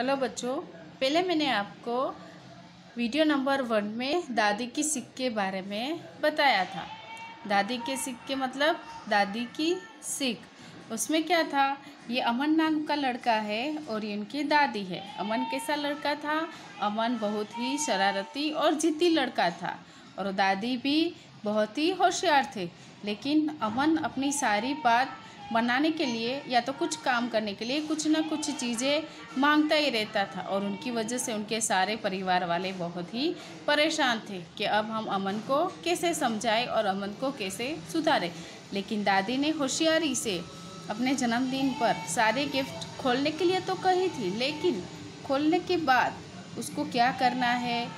Hello बच्चों, पहले मैंने आपको वीडियो नंबर 1 में दादी की सीख के बारे में बताया था। दादी के सीख के मतलब दादी की सीख। उसमें क्या था, ये अमन नाम का लड़का है और ये उनकी दादी है। अमन कैसा लड़का था? अमन बहुत ही शरारती और जिद्दी लड़का था और दादी भी बहुत ही होशियार थे। लेकिन अमन अपनी सारी बात बनाने के लिए या तो कुछ काम करने के लिए कुछ ना कुछ चीज़ें मांगता ही रहता था और उनकी वजह से उनके सारे परिवार वाले बहुत ही परेशान थे कि अब हम अमन को कैसे समझाएं और अमन को कैसे सुधारें। लेकिन दादी ने होशियारी से अपने जन्मदिन पर सारे गिफ्ट खोलने के लिए तो कही थी, लेकिन खोलने के बाद उसको क्या करना है,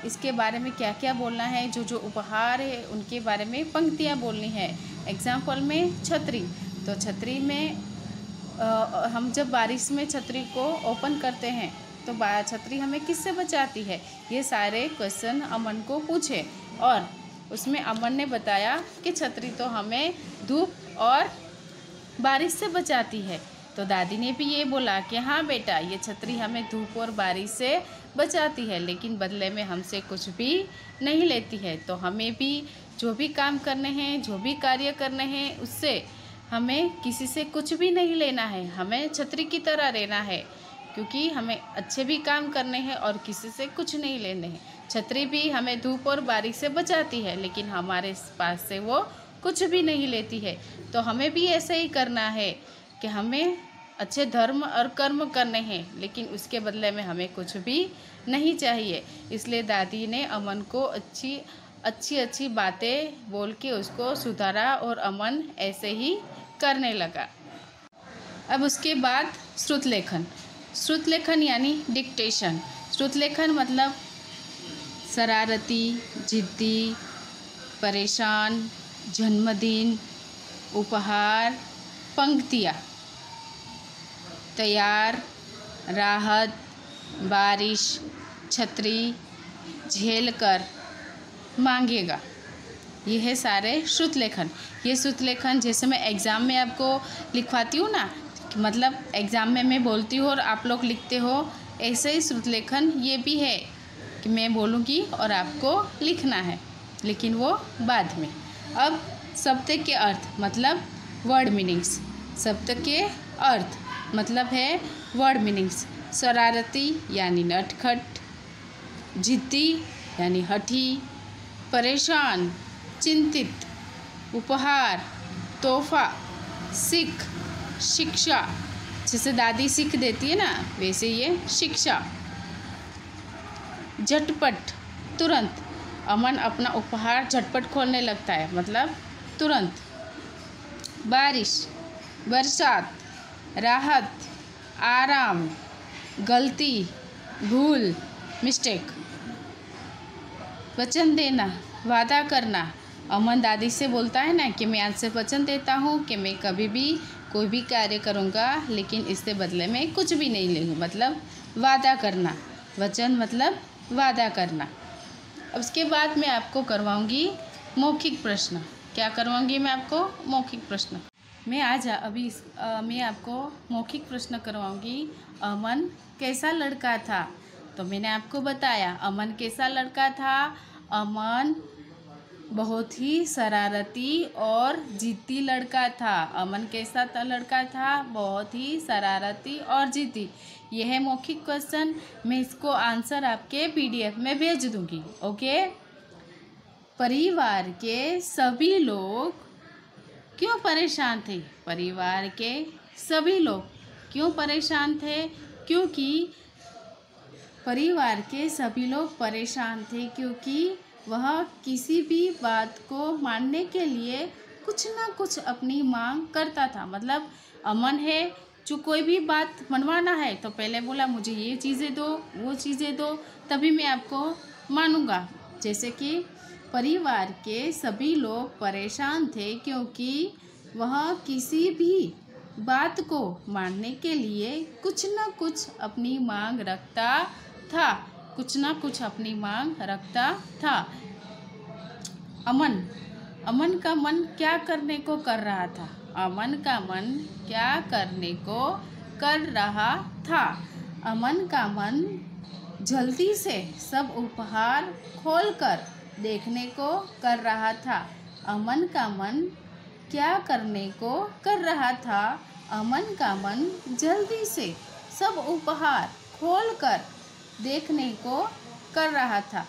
इसके बारे में क्या क्या बोलना है, जो जो उपहार है उनके बारे में पंक्तियाँ बोलनी है। एग्जाम्पल में छतरी, तो छतरी में हम जब बारिश में छतरी को ओपन करते हैं तो छतरी हमें किससे बचाती है, ये सारे क्वेश्चन अमन को पूछे और उसमें अमन ने बताया कि छतरी तो हमें धूप और बारिश से बचाती है। तो दादी ने भी ये बोला कि हाँ बेटा, ये छतरी हमें धूप और बारिश से बचाती है, लेकिन बदले में हमसे कुछ भी नहीं लेती है। तो हमें भी जो भी काम करने हैं, जो भी कार्य करने हैं, उससे हमें किसी से कुछ भी नहीं लेना है। हमें छतरी की तरह रहना है, क्योंकि हमें अच्छे भी काम करने हैं और किसी से कुछ नहीं लेने हैं। छतरी भी हमें धूप और बारिश से बचाती है, लेकिन हमारे पास से वो कुछ भी नहीं लेती है। तो हमें भी ऐसे ही करना है कि हमें अच्छे धर्म और कर्म करने हैं, लेकिन उसके बदले में हमें कुछ भी नहीं चाहिए। इसलिए दादी ने अमन को अच्छी बातें बोल के उसको सुधारा और अमन ऐसे ही करने लगा। अब उसके बाद श्रुतलेखन। श्रुतलेखन यानी डिक्टेशन। श्रुतलेखन मतलब शरारती, जिद्दी, परेशान, जन्मदिन, उपहार, पंक्तियाँ, तैयार, राहत, बारिश, छतरी, झेल कर, मांगेगा, ये है सारे श्रुतलेखन। ये श्रुतलेखन जैसे मैं एग्ज़ाम में आपको लिखवाती हूँ ना, मतलब एग्ज़ाम में मैं बोलती हूँ और आप लोग लिखते हो, ऐसे ही श्रुतलेखन ये भी है कि मैं बोलूँगी और आपको लिखना है, लेकिन वो बाद में। अब शब्द के अर्थ मतलब वर्ड मीनिंग्स। शब्द के अर्थ मतलब है वर्ड मीनिंग्स। शरारती यानी नटखट, जिद्दी यानी हठी, परेशान, चिंतित, उपहार, तोहफा, सीख, शिक्षा, जैसे दादी सीख देती है ना, वैसे ये शिक्षा। झटपट, तुरंत। अमन अपना उपहार झटपट खोलने लगता है, मतलब तुरंत। बारिश, बरसात, राहत, आराम, गलती, भूल, मिस्टेक। वचन देना, वादा करना। अमन दादी से बोलता है ना कि मैं आज से वचन देता हूँ कि मैं कभी भी कोई भी कार्य करूँगा, लेकिन इससे बदले में कुछ भी नहीं लूँगी, मतलब वादा करना। वचन मतलब वादा करना। अब उसके बाद मैं आपको करवाऊँगी मौखिक प्रश्न। क्या करवाऊँगी मैं आपको? मौखिक प्रश्न। मैं मैं आपको मौखिक प्रश्न करवाऊँगी। अमन कैसा लड़का था? तो मैंने आपको बताया अमन कैसा लड़का था। अमन बहुत ही शरारती और जिद्दी लड़का था। अमन कैसा लड़का था? बहुत ही शरारती और जिद्दी। यह है मौखिक क्वेश्चन। मैं इसको आंसर आपके PDF में भेज दूंगी। ओके। परिवार के सभी लोग क्यों परेशान थे? परिवार के सभी लोग क्यों परेशान थे? क्योंकि परिवार के सभी लोग परेशान थे क्योंकि वह किसी भी बात को मानने के लिए कुछ ना कुछ अपनी मांग करता था। मतलब अमन है जो कोई भी बात मनवाना है तो पहले बोला मुझे ये चीज़ें दो, वो चीज़ें दो, तभी मैं आपको मानूंगा। जैसे कि परिवार के सभी लोग परेशान थे क्योंकि वह किसी भी बात को मानने के लिए कुछ ना कुछ अपनी मांग रखता था। कुछ ना कुछ अपनी मांग रखता था। अमन का मन क्या करने को कर रहा था? अमन का मन क्या करने को कर रहा था? अमन का मन जल्दी से सब उपहार खोलकर देखने को कर रहा था। अमन का मन क्या करने को कर रहा था? अमन का मन जल्दी से सब उपहार खोलकर देखने को कर रहा था।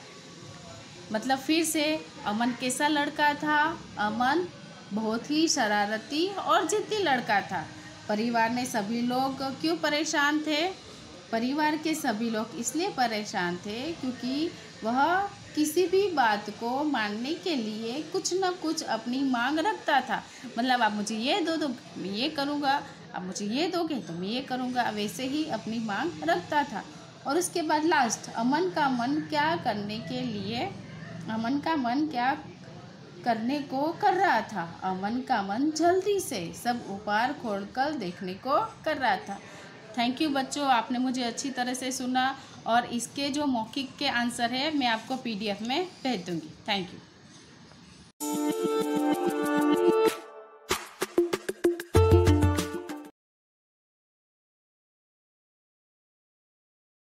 मतलब फिर से, अमन कैसा लड़का था? अमन बहुत ही शरारती और जिद्दी लड़का था। परिवार ने सभी लोग क्यों परेशान थे? परिवार के सभी लोग इसलिए परेशान थे क्योंकि वह किसी भी बात को मानने के लिए कुछ न कुछ अपनी मांग रखता था। मतलब आप मुझे ये दो मैं ये करूँगा, आप मुझे ये दोगे तो मैं ये करूँगा, वैसे ही अपनी मांग रखता था। और उसके बाद लास्ट, अमन का मन क्या करने को कर रहा था? अमन का मन जल्दी से सब उपहार खोलकर देखने को कर रहा था। थैंक यू बच्चों, आपने मुझे अच्छी तरह से सुना और इसके जो मौखिक के आंसर है मैं आपको PDF में भेज दूँगी। Thank you.